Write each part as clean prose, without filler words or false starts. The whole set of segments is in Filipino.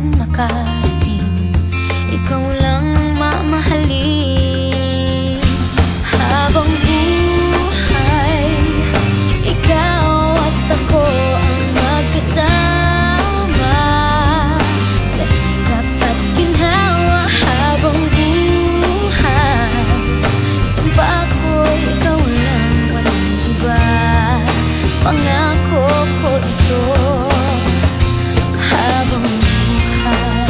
man makarating, ikaw lang ang mamahalin. Habang buhay, ikaw at ako ang magkasama sa hirap at ginhawa. Habang buhay, sumpa ko'y ikaw lang, walang iba. Pangako ko ito. Habang buhay,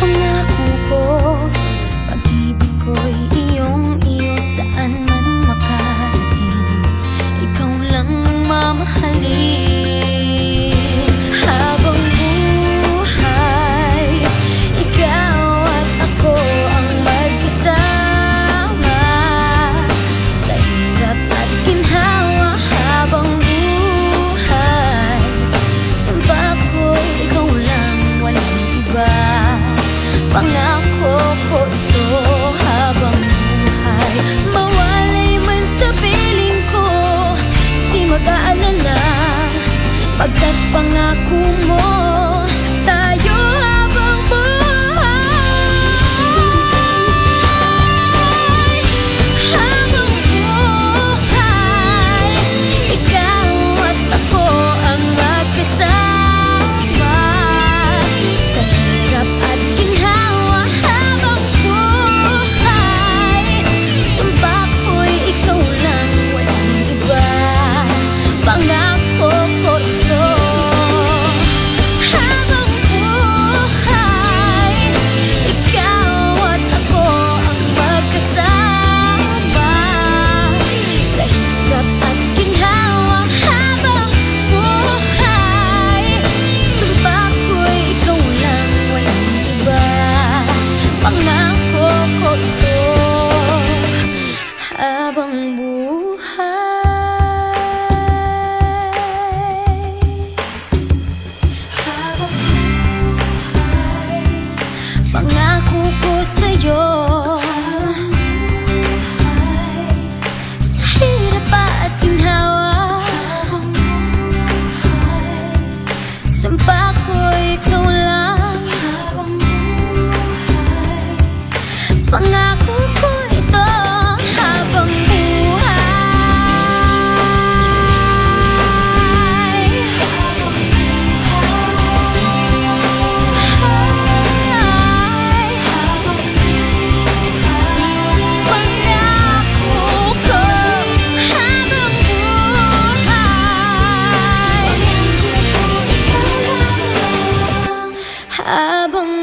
pangako ko, pag-ibig ko'y iyong-iyo, saan man makarating, ikaw lang ang mamahalin. Habang buhay, ikaw at ako ang magkasama sa hirap at ginhawa. Habang buhay, sumpa ko'y ikaw lang, walang iba. Pangako ko ito. Habang buhay, mawalay man sa piling ko, di mag-aalala, pagkat pangako mo tayo. Habang buhay, habang buhay, ikaw at ako ang magkasama sa hirap at ginhawa. Habang buhay, sumpa ko'y ikaw lang, walang iba. Pangako ko ito. Habang buhay, ikaw at ako ang magkasama sa hirap at ginhawa. Habang buhay, sumpa ko'y ikaw lang, walang iba. Pangako ko ito. Habang buhay, habang buhay, pangako ko sa'yo, sa hirap at ginhawa. Sumpa ko'y ikaw lang, pangako ko ito. Habang buhay, pangako ko. Habang buhay, habang